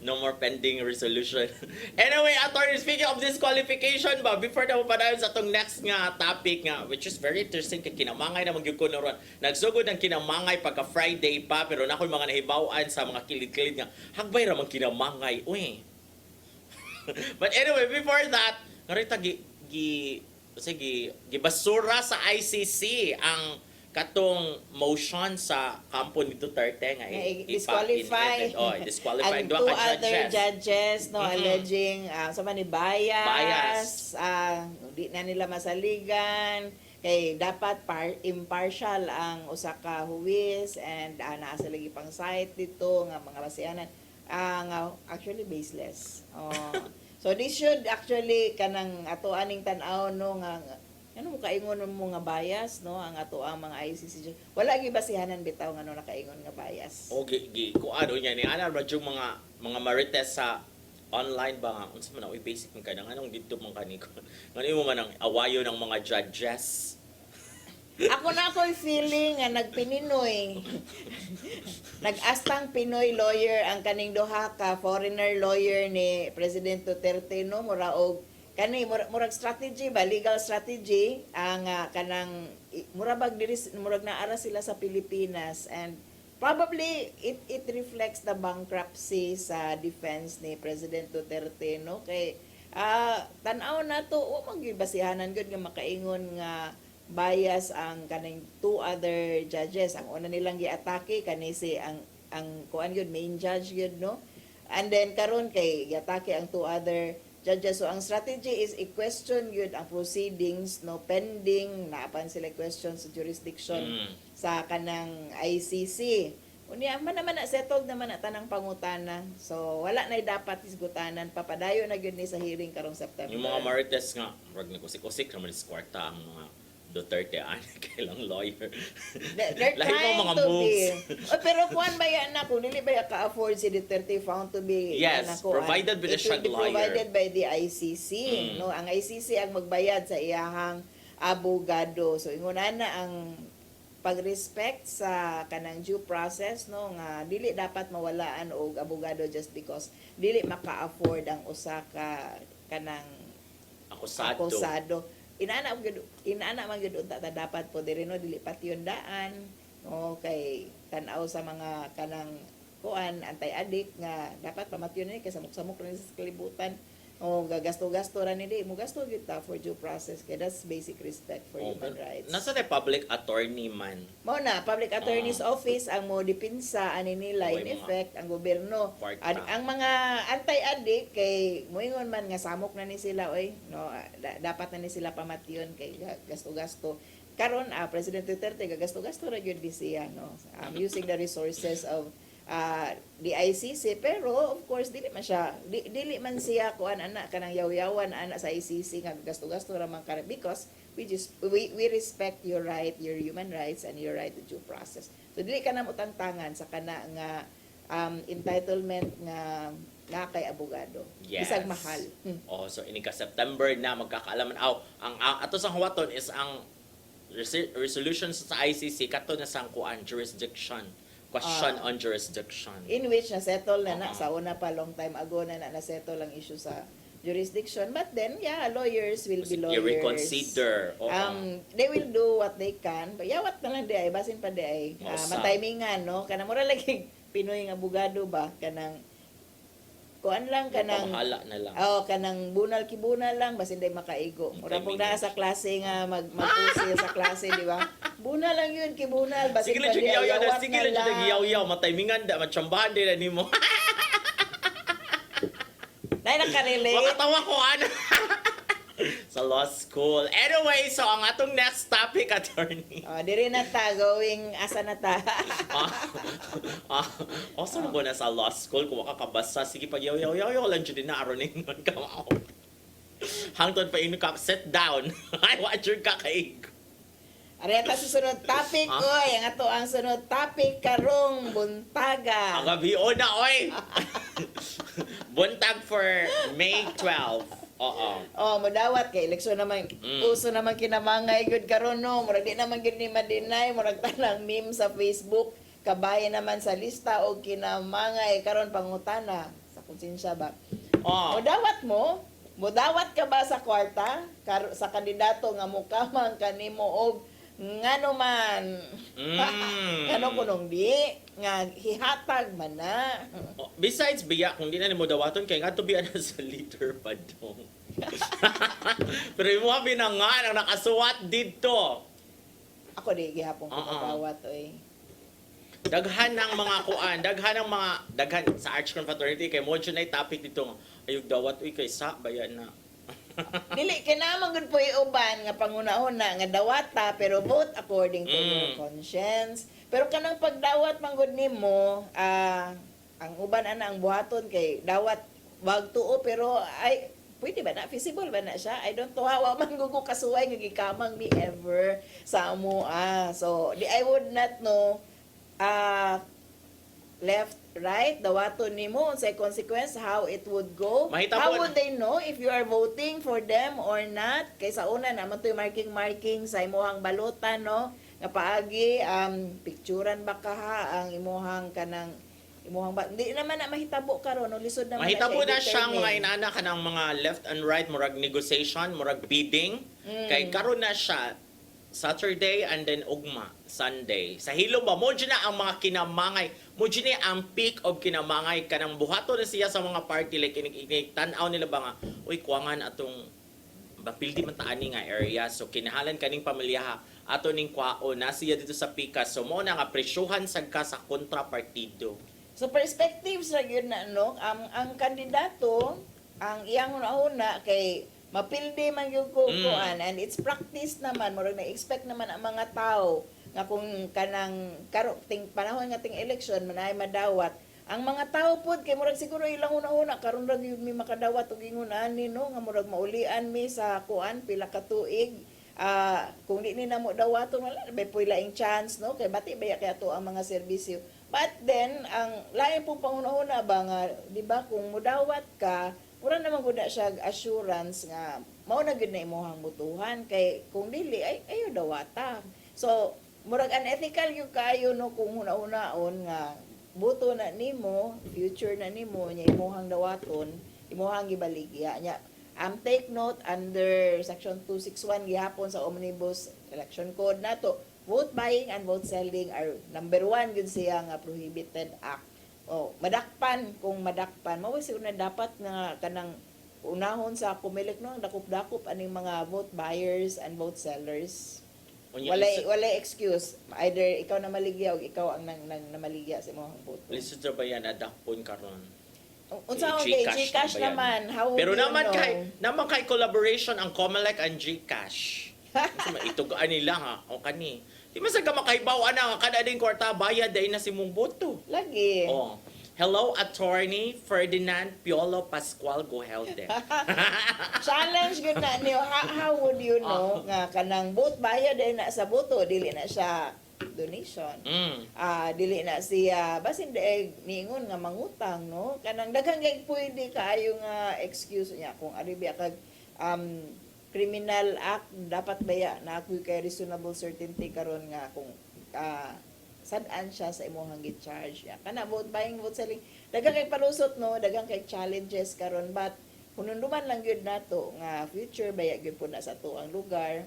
No more pending resolution. Anyway, attorney, speaking of disqualification ba, before na mo padayon sa atong next nga topic nga which is very interesting kay kinamangay na magyud ko ron. Nagsugod ang kinamangay pagka Friday pa pero nakoy mga nahibaw-an sa mga kilid-kilid nga hagbay ra man kinamangay. Uy. But anyway, before that, narita gibasura sa ICC ang katong motion sa kampo ni Duterte nga Disqualify. disqualify ang duha two ka other judges no alleging sa man bias, di na nila masaligan kay dapat impartial ang usa ka huwis and naa sila gipang site dito nga mga basihanan nga actually baseless. So this should actually kanang ato aning tan-aw no nga ano mo kaingon mo nga bias no ang ato ang mga ICC wala gi basihanan bitaw nga no nakaingon nga bias. Ko ano nya ni ana ra yung mga marites sa online ba nga unsa man basic man kanang anong dito man kaniko. Ngano mo man ang awayo ng mga judges. Ako na ako'y feeling nga nagpininoy. Nag-astang Pinoy lawyer ang kaning duha ka foreigner lawyer ni President Duterte no muraog kani murag strategy ba legal strategy ang kanang murag naara sila sa Pilipinas and probably it reflects the bankruptcy sa defense ni President Duterte no kay tan-aw na to wa magibasihanan gud nga makaingon nga bias ang kaning two other judges ang una nilang giatake kani si ang kuan gyud main judge gyud no and then karon kay giatake ang two other judges so ang strategy is i-question gyud ang proceedings no pending naapan sila question sa jurisdiction sa kanang ICC unya man naman na settled naman na tanang pangutana so wala na dapat isgutanan papadayo na gyud ni sa hearing karong September Yung mga marites nga murag nagusik-usik naman sa kwarta ang mga Duterte ani kailang lawyer. They're Lahi trying mo mga to moves. be. Pero kuan ba yan na kung dili ba ka-afford si Duterte found to be Yes, kuan, provided with a it will be lawyer. provided by the ICC. No, ang ICC ang magbayad sa iyahang abogado. So inguna na ang pag-respect sa kanang due process no nga dili dapat mawalaan og abogado just because dili maka-afford ang usa ka kanang akusado. Inaana man gyud unta ta dapat po diri no dili patyon daan no kay tan-aw sa mga kanang kuan anti-addict nga dapat pamatyon ni kay samok-samok ra sa kalibutan o gagasto-gasto ra ni di mo gasto gyud ta for due process kay that's basic respect for human rights. Nasa the public attorney man. Mao na public attorney's office ang mo dipinsa ani nila in mga effect ang gobyerno kwarta. ang mga anti-addict kay moingon man nga samok na ni sila oy no dapat na ni sila pamatyon kay gasto-gasto karon President Duterte gagasto-gasto ra gyud siya no using the resources of the ICC pero of course dili man siya kuan ana kanang yaw-yawan ana sa ICC nga gasto-gasto ra man karon because we respect your right, your human rights and your right to due process. So dili ka na utang-tangan sa kana nga entitlement nga kay abogado. Yes. Bisag mahal. So ini ka September na magkakaalaman ang ato sa hawaton is ang resolution sa ICC kato na sang kuan jurisdiction. Question on jurisdiction. In which na-settle na sa una pa long time ago na-settle ang issue sa jurisdiction. But then, lawyers will be lawyers. I-reconsider. They will do what they can. But yawat na lang di ay, basin pa di ay. Matimingan, no? Kanang mura lagi Pinoy nga abogado ba? Kanang kuan lang kanang pamahala na lang. Kanang bunal lang basin day makaigo. Mura pong naa sa klase nga magpusil sa klase, di ba? Bunal lang yun, kibunal basin Sige pa lang di yaw-yaw na, ayawat sige na lang lang. yaw-yaw, mataymingan da, matsambahan din na nimo. Nay nakarelate. Makatawa ko ano. Sa law school. Anyway, so ang atong next topic, attorney. Diri na ta going asa na ta. Saan ko na sa law school kung makakabasa, sige pag yaw-yaw lang dyan din na aroning nun ka Hangtod pa ino ka, sit down. Ay, watch your kakaig. Areta sa sunod topic, oy. Ang ato ang sunod topic karong buntaga. Ang gabi na, oy! Buntag for May 12. Oo. Oh, madawat kay eleksyon naman. Uso naman kinamangay gud karon no. Murag di naman gid ni ma-deny, murag tanang meme sa Facebook. Kabayan naman sa lista og kinamangay karon pangutana sa konsensya ba. Oh. Modawat ka ba sa kwarta sa kandidato nga mukamang kanimo og ngano man. Ngano kunong di nga hihatag man na. Oh, besides biya, kung di na mo dawaton kay nga to biya na sa leader pa dong. Pero yung mga binangan ang nakasuwat dito. Ako di gihapon ko dawat oy. Daghan ng mga kuan, daghan sa Archcon fraternity kay mo na topic dito. Ayog dawat uy kay sa bayan na. Dili kinamang gud po uban nga panguna-una nga dawata pero vote according to your conscience. Pero kanang pagdawat man gud nimo, ang uban ana ang buhaton kay dawat wag tuo pero ay pwede ba na feasible ba na siya? I don't know how man gugo kasuway nga gikamang me ever sa amo. So I would not know left, right, dawaton nimo unsay consequence, how it would go. Mahitabo How na. would they know if you are voting for them or not? Kaysa una naman to marking sa imuhang balutan, no? Nga paagi, picturean ba ka ha ang imuhang kanang hindi naman na mahitabo karon no lisod naman Mahitabo na i-determine. siyang mga inaana ka ng mga left and right, murag negotiation, murag bidding. Kay karon na siya Saturday and then ugma Sunday. Sa hilom ba mo na ang mga kinamangay, mo na ang peak of kinamangay kanang buhato na siya sa mga party like inig tan-aw nila ba nga uy kuwangan atong bapildi man taani nga area so kinahalan kaning pamilya ato ning kwao na siya dito sa pikas so mo na nga presyuhan sad ka sa kontrapartido. So perspectives ra gyud na no ang kandidato ang iyang una kay mapildi man yung kukuan and it's practice naman murag na expect naman ang mga tao nga kung kanang ting panahon nga ting election manay madawat ang mga tao pod kay murag siguro ilang una karon ra gyud mi makadawat og ingon ani no nga murag maulian mi sa kuan pila ka tuig kung di ni namo dawaton wala bay laing chance no kay bati baya kay ato ang mga serbisyo but then ang lain pong panguna-una ba nga di ba kung mudawat ka mura naman gud na siya assurance nga mao na gud na imong butuhan kay kung dili ay ayo dawata. So murag unethical yung kayo no kung una-unaon nga buto na nimo, future na nimo nya imong dawaton, imong gibaligya nya. Take note under section 261 gihapon sa Omnibus Election Code nato, vote buying and vote selling are number 1 gud siya nga prohibited act. Madakpan kung madakpan mao siguro na dapat nga kanang unahon sa kumilik no dakop-dakop aning mga vote buyers and vote sellers. Wala excuse either ikaw na maligya o ikaw ang namaligya sa imong boto. Lisod ra ba yan adakpon karon? Unsa ang GCash naman? How would Pero you naman kay collaboration ang Comelec and GCash. Itugaan nila ha o kani. Di man sa makaibaw ana kada ding kwarta bayad dai na si mong boto. Lagi. Oh. Hello, Attorney Ferdinand Piolo Pascual Gohelde. Challenge gud na niyo. How would you know nga kanang vote bayad ay na sa boto dili na siya donation. Dili na siya basin daig niingon nga mangutang no. Kanang daghang gay pwede kaayo nga excuse niya kung ari biya kag criminal act dapat baya na ako kay reasonable certainty karon nga kung sad-an siya sa imong gi-charge ya kana vote buying vote selling daghang kay palusot no daghang kay challenges karon but hununduman lang gyud nato nga future baya gyud po na sa tuang lugar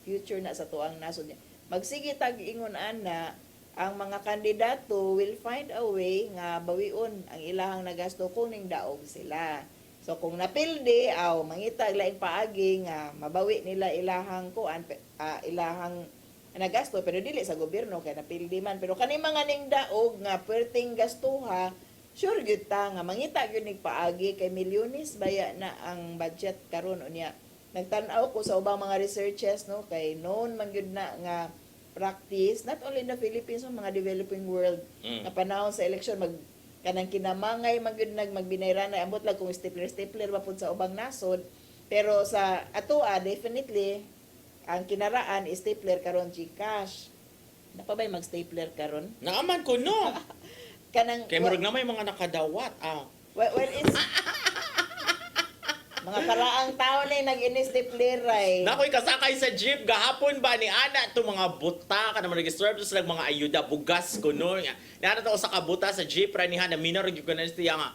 future na sa tuang nasod magsige tag ingon ana ang mga kandidato will find a way nga bawion ang ilahang nagasto kung ning daog sila. So kung napildi mangitag laing paagi nga mabawi nila ilahang kuan ilahang nagasto pero dili sa gobyerno kay napildi man pero kani mga ning daog nga perting gastuha sure gyud ta nga mangita gyud ning paagi kay milyones baya na ang budget karon unya nagtan-aw ko sa ubang mga researches no kay noon man gyud na nga practice not only in the Philippines sa mga developing world na panahon sa election kanang kinamangay magyud magbinayran na ambot lang kung stapler ba pud sa ubang nasod pero sa ato definitely ang kinaraan stapler karon GCash. Napabay mag-stapler karon? Naaman ko no. Kanang Kay murag na may mga nakadawat. well, it's mga karaang tao na nag-ini-stapler ay. Nakoy kasakay sa jeep gahapon ba ni ana to mga buta ka naman nag-serve sila mga ayuda bugas kuno nya. Nara to sa kabuta sa jeep ra niha na minor gyud ko na siya nga.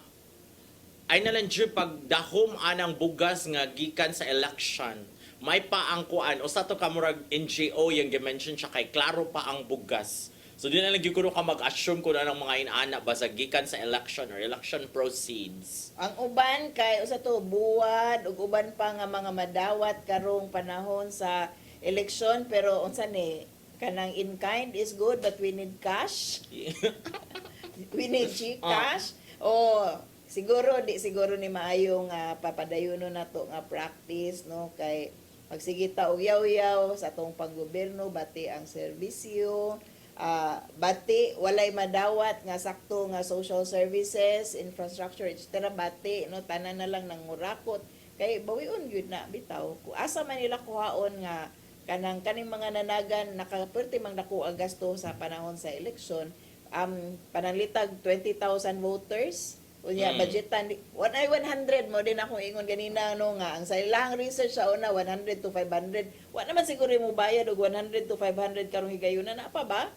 Ay nalang jeep pag dahom anang bugas nga gikan sa election. May pa ang kuan usa to ka murag NGO yung gi-mention siya kay klaro pa ang bugas. So di na lang gyud kuno ka mag-assume kung anong mga inaana basta gikan sa election or election proceeds. Ang uban kay usa to buwad ug uban pa nga mga madawat karong panahon sa eleksyon pero unsa ni kanang in kind is good but we need cash. We need GCash. O siguro di siguro ni maayong papadayono nato nga practice no kay magsigita og yaw-yaw sa atong panggobyerno bati ang serbisyo. Bati walay madawat nga sakto nga social services, infrastructure, etc. Bati no tanan na lang nang murakot kay bawion gyud na bitaw kung asa man nila kuhaon nga kanang kaning mga nanagan nakaperti mang dako ang gasto sa panahon sa eleksyon pananglitag 20,000 voters unya budgetan 100 mo din akong ingon ganina no nga ang sa ilang research sa una 100 to 500 wa naman siguro mo bayad og 100 to 500 karong higayuna na pa ba.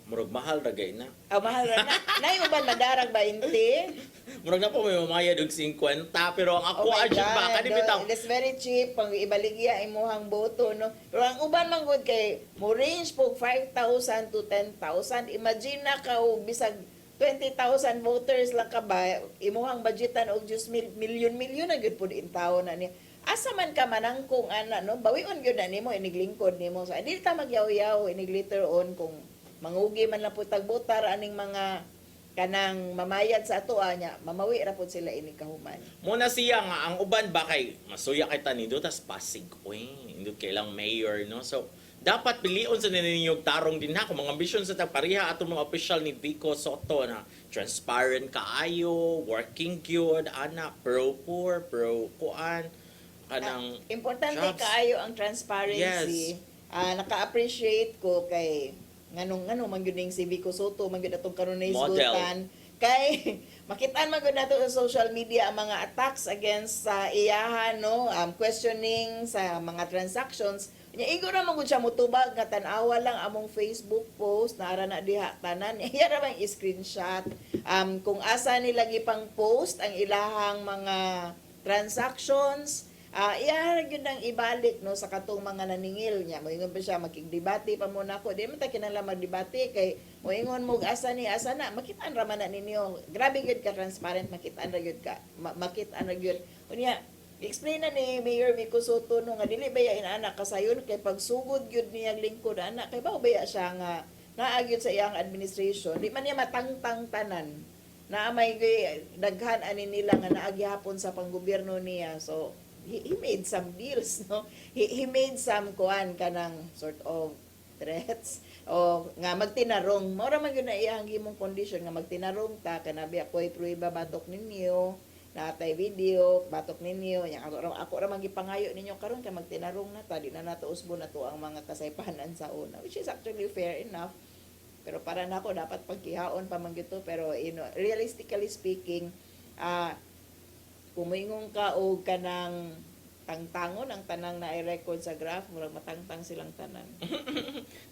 Murag mahal ra gay na. Mahal ra na. Nay uban madarag 20. Murag na po may mamayad og 50 pero ang ako adjud ba kani bitaw. It's very cheap pang ibaligya imuhang boto no. Pero ang uban man gud kay mo range po 5,000 to 10,000. Imagine na ka og bisag 20,000 voters lang ka ba imuhang budgetan og just milyon na gud pud in taon na niya. Asa man ka manangkong ana no bawion gyud na nimo iniglingkod nimo so dili ta magyaw-yaw inig later on kung mangugi man lang po tagbotar aning mga kanang mamayad sa ato anya mamawi ra pud sila ini kahuman. Muna siya nga ang uban ba kay masuya kay tanido tas Pasig oy indot kay lang mayor no so dapat pilion sa ninyong tarong din ha kung mga ambisyon sa tagpareha atong mga official ni Vico Soto na transparent kaayo working good ana pro poor pro kuan kanang importante jobs. kaayo ang transparency. Yes. Naka-appreciate ko kay nganong man gyud ning si Vico Soto man gyud atong karon na Model. isgutan kay makitaan man gyud nato sa social media ang mga attacks against sa iyahan no questioning sa mga transactions nya igo ra man gud siya motubag nga tan-awa lang among Facebook post na ara na diha tanan iya ra man i-screenshot kung asa nila gipang post ang ilahang mga transactions iya gyud nang ibalik no sa katong mga naningil niya moingon pa siya makigdebate pa muna ako di man ta kinahanglan magdebate kay moingon mo asa na makitaan ra man na ninyo grabe gyud ka transparent makitaan ra gyud ka makitaan ra gyud unya explain na ni Mayor Vico Soto no nga dili baya inaana kasayon kay pagsugod gyud niya lingkod ana kay baya siya nga naagyud sa iyang administration di man niya matangtang tanan na may daghan ani nila nga naagyapon sa panggobyerno niya so he made some deals no he made some kuan kanang sort of threats o nga magtinarong mora man gyud na iyang gimong condition nga magtinarong ta kanabi ako'y prueba batok ninyo natay video batok ninyo yang ako ra man gipangayo ninyo karon kay magtinarong na ta di na nato usbon nato ang mga kasaypanan sa una which is actually fair enough pero para nako dapat pagkihaon pa man gito pero realistically speaking kumingon ka o kanang tangtangon ang tanang na i-record sa graph murag matangtang silang tanan.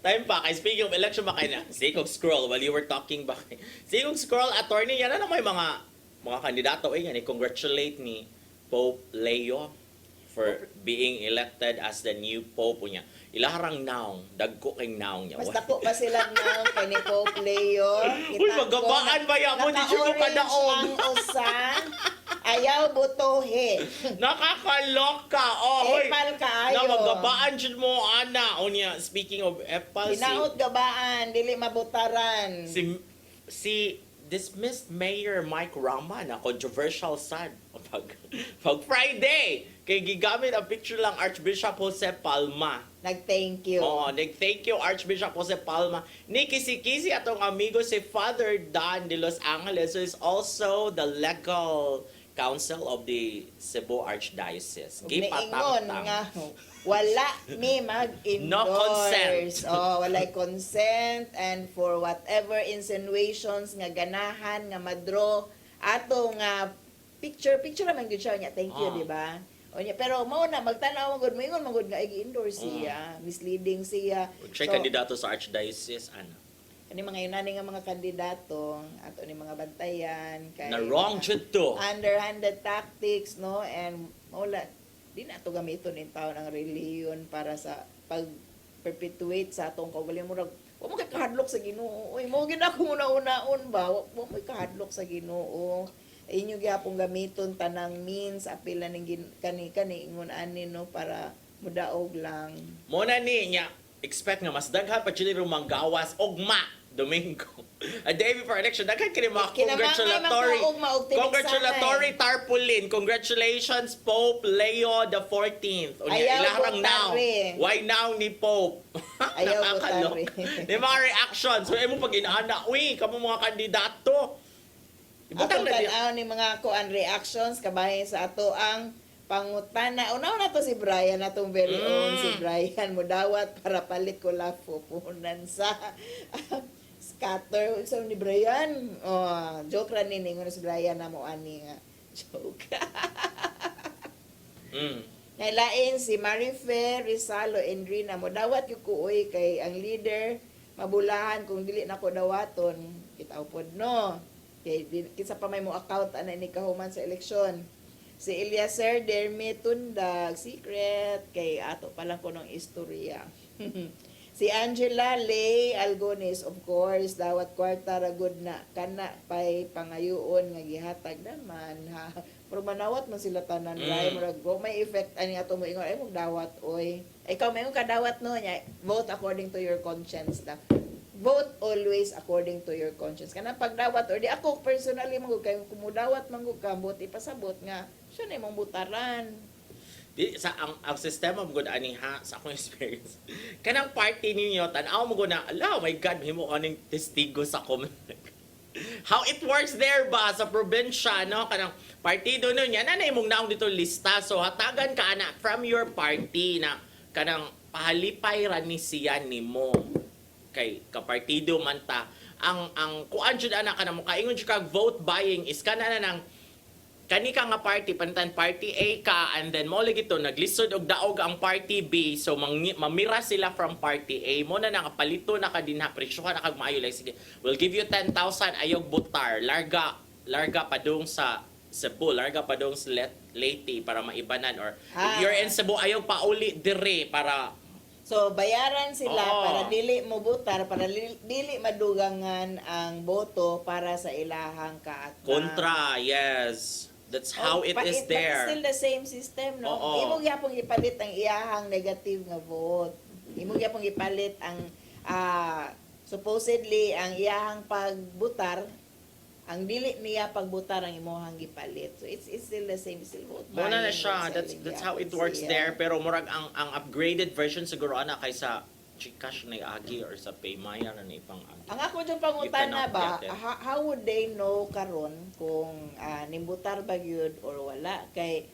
Time pa kay speaking of election ba kay na sikog scroll while you were talking ba kay sikog scroll attorney yan na may mga kandidato ay ni congratulate ni Pope Leo for being elected as the new pope niya. Ilaharang naong, dagko kay naong niya. Mas dako pa silang naong kay ni Pope Leo. Uy, magabaan ba yan mo? Di siya mo kadaog. Ang usa, ayaw butohe. Nakakaloka. Oh, hoy. Epal kaayo. Na magabaan siya mo, ana. O niya, speaking of epal, Hinaot gabaan, dili mabutaran. si dismissed Mayor Mike Rama na controversial sad pag Friday kay gigamit ang picture lang Archbishop Jose Palma. Nag-thank you. Oo, nag-thank you Archbishop Jose Palma. Ni kisi-kisi atong amigo si Father Don de Los Angeles who is also the legal Council of the Cebu Archdiocese. Ug niingon nga wala mi mag-endorse. No consent. Walay consent, and for whatever insinuations nga ganahan nga madro ato nga picture naman gyud siya niya. Thank you, di ba? O niya, pero mao na magtanaw gud mo ingon magud nga i-endorse siya, misleading siya. Siya kandidato sa Archdiocese, ano? Ani mga yunani nga mga kandidato ato ni mga bantayan kay Na wrong jud to. underhanded tactics, no, and wala di na to gamiton in taon ang reliyon para sa pag perpetuate sa atong kaugalingon murag wa mo kay kahadlok sa Ginoo. Uy, mo gid ako una-unaon ba, wa mo kahadlok sa Ginoo. Inyo gyapon gamiton tanang means apila ning kani ingon ani, no, para mudaog lang. Muna niya, expect nga mas daghan pa jud yung mga gawas ugma Domingo. A day before election, daghan kini mga congratulatory. Congratulatory tarpaulin. Congratulations Pope Leo the 14th. Unya Ayaw ilarang now. butari. Why now ni Pope? Ayaw Nakakalo. butari. Di mga reactions. So mo pag inaana, uy, kamo mga kandidato. Atong Ibutang na di. tanaw ni mga kuan reactions kabahin sa ato ang pangutana. Una na to si Brian, atong very own si Brian mudawat para palit ko la pupunan sa scatter. So ni Brian, joke ra ni ningon si Brian na mo ani nga. Joke. Nailain si Marifer Rizalo Endrina mudawat yung kuoy kay ang leader mabulahan kung dili na ko dawaton kita upod no. Kay kinsa pa may mo account ana ni kahuman sa eleksyon. Si Eliezer Derme Tundag, secret, kay ato pa lang ko ng istorya. Si Angela Lay Algones, of course, dawat kwarta ragod na kana pay pangayoon nga gihatag naman ha. Pero manawat man sila tanan ray murag may effect ani ato mo ingon ay mo dawat oy. Ikaw may ka dawat no nya, vote according to your conscience ta. Vote always according to your conscience. Kana pagdawat or di ako personally magud kay kumudawat mangud ka vote ipasabot nga siya na imong butaran. Di sa ang sistema mo gud ani ha sa akong experience. Kanang party ninyo tan-aw mo gud na, ala, oh my god, himo kaning testigo sa comment. How it works there ba sa probinsya, no? Kanang partido nun yan, na imong naong dito lista. So hatagan ka ana from your party na kanang pahalipay ra ni siya nimo. Kay kapartido man ta. Ang kuan jud ana kanang mokaingon jud kag vote buying is kana na nang kani ka nga party, pantan party A ka, and then mo lagi to, naglisod og daog ang party B, so mamira sila from party A, mo na nakapalito na ka din ha, presyohan na kag maayo, like, sige, we'll give you 10,000, ayog butar, larga pa dong sa Cebu, larga pa dong sa Leyte para maibanan, or if you're in Cebu, ayog pa uli dire para... So bayaran sila Oo. para dili mo butar, para dili madugangan ang boto para sa ilahang kaatnang. Kontra, yes. That's how it is But there. still the same system, no? Oo. Imo gyapon ipalit ang iyahang negative nga vote. Imo gyapon ipalit ang supposedly ang iyahang pagbutar, ang dili niya pagbutar ang imuhang gipalit. So it's still the same, still vote. Muna na buying, siya. vote selling That's how it gyapon works siya. there. Pero murag ang upgraded version siguro ana kaysa Gcash na agi or sa Paymaya na ipang agi. Ang ako dyan pangutana You cannot ba, get it. how would they know karon kung nimbutar ba yun or wala? Kay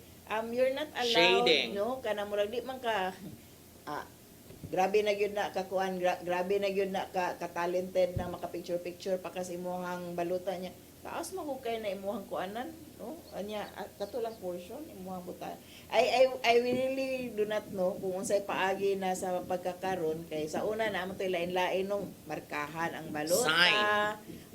you're not allowed, Shading. no? Kana murag di man ka grabe na gyud na kakuan, grabe na gyud na ka-talented na maka-picture pa kasi imuhang baluta niya. Taas mahukay na imuhang kuanan, no? Anya katulang portion imuhang butan. I really do not know kung unsay paagi na sa pagkakaron kay sa una na amo toy lain-lain nung markahan ang balota. Sign.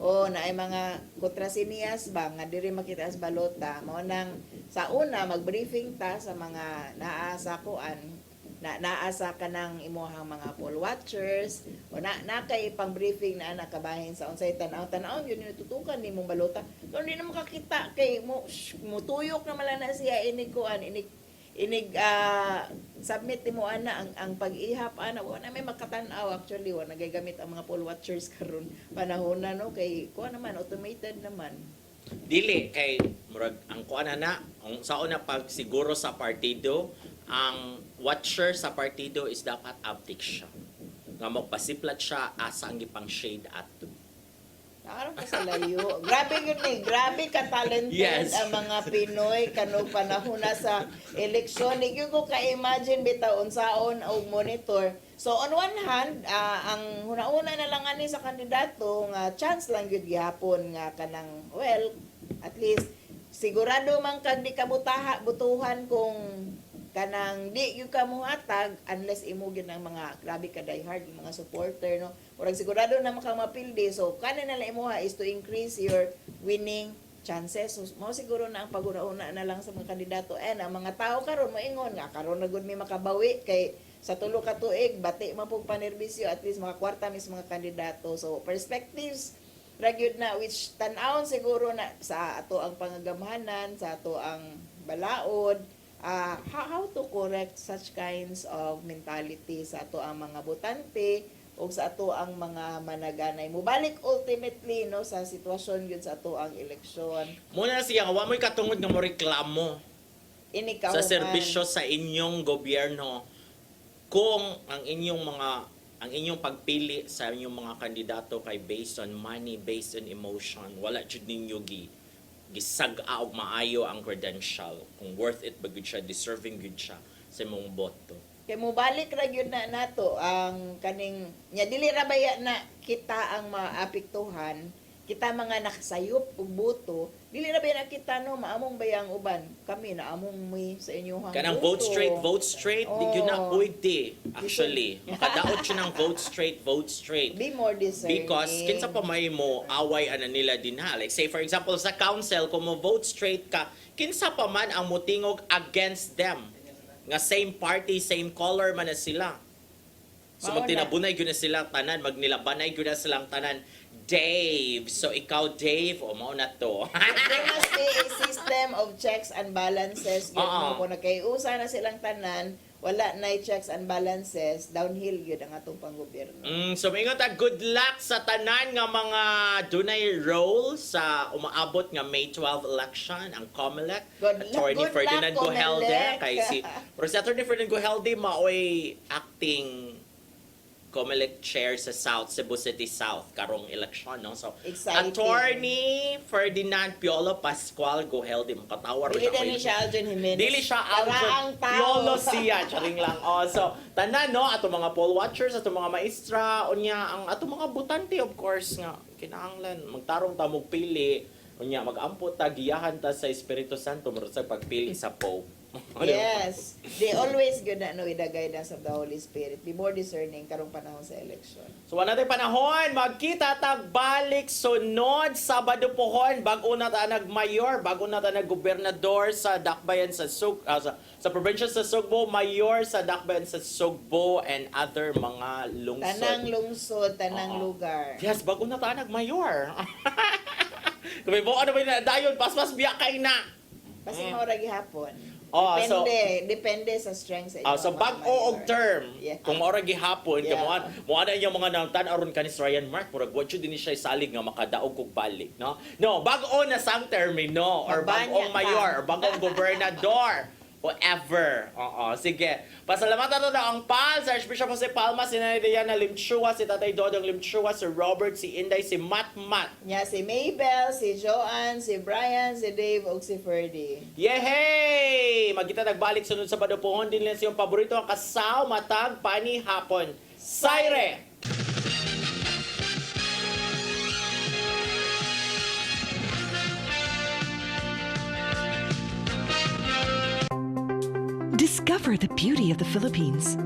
O na ay mga kontrasiniyas ba nga diri makita as balota mao nang sa una mag-briefing ta sa mga naa sa kuan naasa ka ng imuhang mga poll watchers o na kay pang briefing na nakabahin sa unsay tanaw yun yung tutukan ni mong balota kung hindi na makakita kay mo tuyok na mala na siya inig kuan inig submit mo ana ang pag-ihap ana wala may makatan-aw actually wala nagagamit ang mga poll watchers karon panahon na no kay kuan naman automated naman. Dili kay murag ang kuan na ang saon na pag siguro sa partido ang watcher sa partido is dapat uptick siya nga magpasiplat siya asa ang gipang shade ato. Araw ka sa layo. Grabe yun eh. Grabe ka-talented Yes. ang mga Pinoy kanong panahon na sa eleksyon. Hindi ko ka-imagine bitaon saon o monitor. So on one hand, ang una-una na lang ani sa kandidato nga chance lang gyud gihapon nga kanang well, at least sigurado man kag di ka butuhan kung kanang di gyud ka muhatag unless imo gyud ang mga grabe ka diehard mga supporter no. Murag sigurado na makamapildi. So kanin na lang imuha is to increase your winning chances. So, mao siguro na ang paguna-una na lang sa mga kandidato and ang mga tao karon moingon nga karon na gud may makabawi kay sa tulo ka tuig bati man pug panerbisyo at least mga kwarta mis mga kandidato. So perspectives ra gyud na which tan-awon siguro na sa ato ang pangagamhanan, sa ato ang balaod, how to correct such kinds of mentality sa ato ang mga botante o sa ato ang mga managanay. Mubalik ultimately no sa sitwasyon gyud sa ato ang eleksyon. Muna siya, wa mo'y katungod nga mo reklamo Ini sa serbisyo sa inyong gobyerno kung ang inyong pagpili sa inyong mga kandidato kay based on money, based on emotion, wala jud ninyo gisag-a og maayo ang credential, kung worth it ba gud siya, deserving gud siya sa imong boto. Kay mubalik ra gyud na nato ang kaning nya dili ra baya na kita ang maapektuhan, kita mga nakasayop og boto, dili ra baya na kita no maamong bayang uban. Kami na among mi sa inyong Kanang boto. vote straight, di gyud na Oo. pwede actually. Makadaot siya ng vote straight. Be more discerning. Because kinsa pa may mo away ana nila din ha. Like say for example sa council kung mo vote straight ka, kinsa pa man ang mutingog against them. Nga same party, same color man na sila. So Mao na. magtinabunay gyud na sila tanan, magnilabanay gyud na silang tanan. Dave, so ikaw Dave, o mao na to. There must be a system of checks and balances. Yun, Oo. no? Kung nagkaiusa na silang tanan, wala na checks and balances, downhill yun ang atong panggobyerno. So maingon ta good luck sa tanan nga mga dunay role sa umaabot nga May 12 election ang COMELEC. Good Attorney luck, Ferdinand Gohelde COMELEC. kay si pero si Attorney Ferdinand Gohelde maoy acting COMELEC chair sa South Cebu City South karong eleksyon no. So Exciting. Attorney Ferdinand Piolo Pascual Gohelde makatawar Dili din siya Aljon Jimenez. Dili siya Para Aljon ang tao. Piolo siya charing lang. Oh, so tanan no ato mga poll watchers, ato mga maestra, unya ang ato mga butante of course nga kinahanglan magtarong ta mog pili. Unya mag-ampot ta giyahan ta sa Espiritu Santo murag sa pagpili sa Pope. Yes. They always good na with the guidance of the Holy Spirit. Be more discerning karong panahon sa election. So wala tayong panahon, magkita tag balik sunod Sabado pohon bago na ta nagmayor, bago na ta naggobernador sa Dakbayan sa sa probinsya sa Sugbo, mayor sa Dakbayan sa Sugbo and other mga lungsod. Tanang lungsod, tanang Oo. lugar. Yes, bago na ta nagmayor. Kung may buo ano ba na dayon, pas biya kay na. Kasi mo ra gihapon. Oh, Depende sa strength sa So bag-o og term Yeah. kung maora gihapon Yeah. mo ana yung mga nangtan aron kanis Ryan Mark murag wa jud din siya salig nga makadaog kog balik no bag-o na sang term no or Mabanya bag-ong ka. mayor or bag-ong gobernador whatever. Sige. Pasalamatan na ang PAL sa Archbishop Jose Palma, si Nanay Diana Limchua, si Tatay Dodong Limchua, si Robert, si Inday, si Matmat. Nya si Maybell, si Joanne, si Brian, si Dave ug si Ferdy. Yehey! Magkita nagbalik sunod sa Badopohon din lang siyong paborito ang kasaw matag pani hapon. Saire! Discover the beauty of the Philippines.